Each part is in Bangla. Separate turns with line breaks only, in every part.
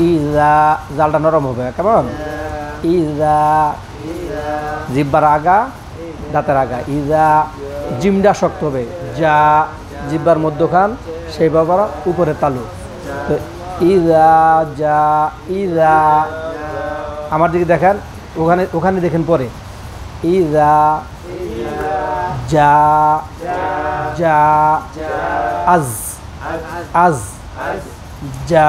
ইজা জালটা নরম হবে কেমন ইজা জিব্বার আগা দাঁতের আগা ইজা জিমটা শক্ত হবে যা জিব্বার মধ্যখান সেই বাবার উপরে তালু তো ইজা যা ইজা আমার দিকে দেখেন ওখানে ওখানে দেখেন পরে ইজা যা যা আজ আজ যা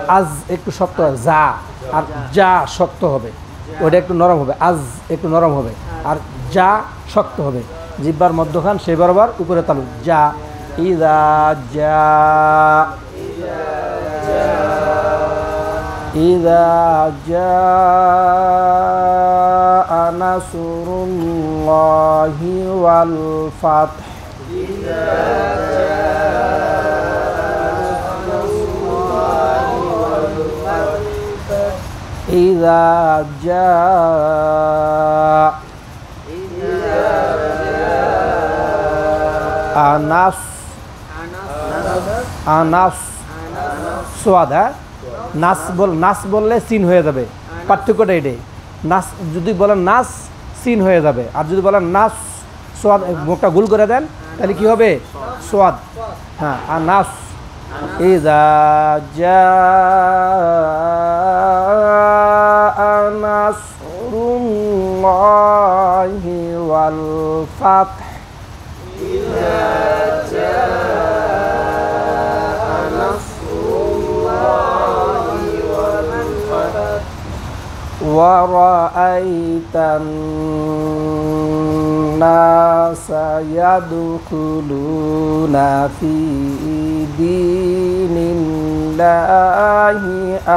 আজ একটু শক্ত যা আর যা শক্ত হবে ওটা একটু নরম হবে আজ একটু নরম হবে আর যা শক্ত হবে জিব্বার মধ্যখান সেই বরাবর উপরে তালু যা ইজা যা ইজা যা নাসরুল্লাহি ওয়াল ফাতহ إذا جاء আনাস সোয়াদ হ্যাঁ নাস বললে সিন হয়ে যাবে পার্থক্যটা এটাই নাস যদি বলেন নাস সিন হয়ে যাবে আর যদি বলেন নাস সোয়াদ মুখটা গুল করে দেন তাহলে কি হবে সোয়াদ হ্যাঁ আর নাস ইজা জাআ নাসরুল্লাহি ওয়াল ফাতহ ইজা জাআ নাসরুল্লাহি ওয়াল ফাতহ ওয়া রাআইতান নাসা ইয়াদখুলুনা ফি দীনিল্লাহি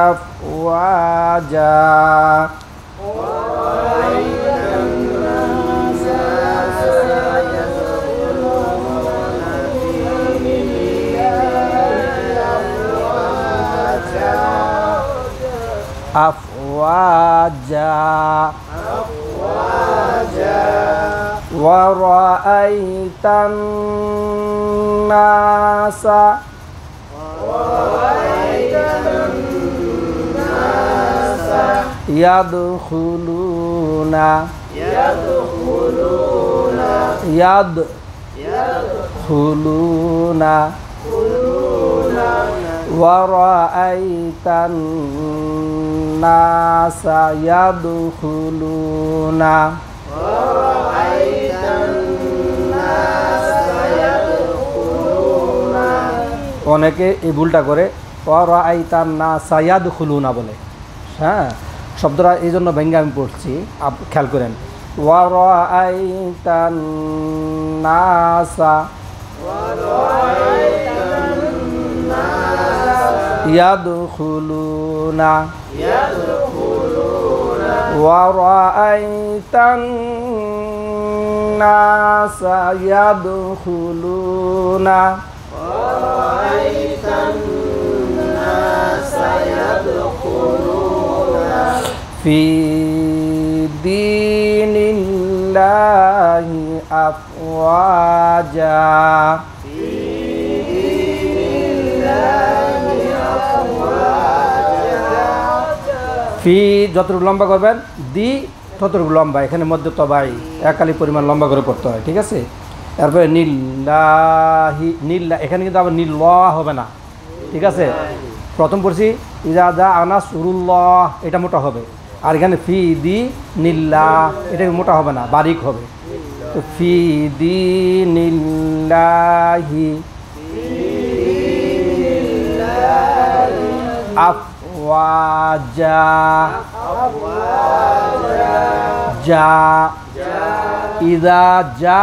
আফওয়াজা أفواجا ورأيت الناس يدخلون ورأيت الناس يدخلون অনেকে এই ভুলটা করে ওয়ারাআইতান নাসা ইয়াদখুলুনা বলে হ্যাঁ শব্দটা এই জন্য ভেঙে আমি পড়ছি খেয়াল করেন ওয়ারাআইতান নাসা ইয়াদখুলুনা ওয়ারাআইতান নাসা ইয়াদখুলুনা في دين الله أفواجا ফি যতটুকু লম্বা করবেন দি ততটুকু লম্বা এখানে মধ্যে তবাই একালি পরিমাণ লম্বা করে পড়তে হয় ঠিক আছে তারপরে নীল্লাহি নীল্লা এখানে কিন্তু আবার নীল্লাহ হবে না ঠিক আছে প্রথম পড়ছি ইজা যা নাসরুল্লাহ এটা মোটা হবে আর এখানে ফি দি নীল্লা এটা মোটা হবে না বারিক হবে তো ফি দি নীল্লাহি আফওয়াজা যা ইজা যা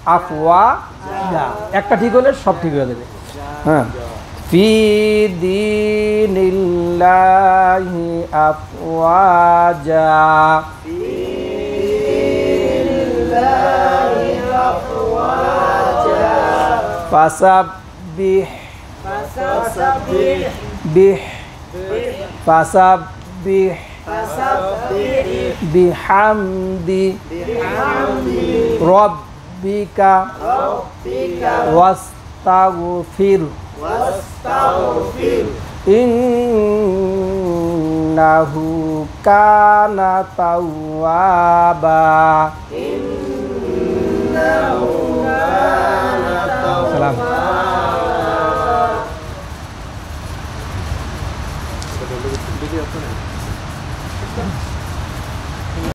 আফওয়াজা একটা ঠিক হলে সব ঠিক হয়ে যাবে হ্যাঁ ফি দীনিল্লাহি আফওয়াজা ফাসাব্বিহ ফাসাব্বিহ বিহামদি রব্বিকা ওয়াস্তাগফির innahu kana tawwaba. Salam.
Video apa nih?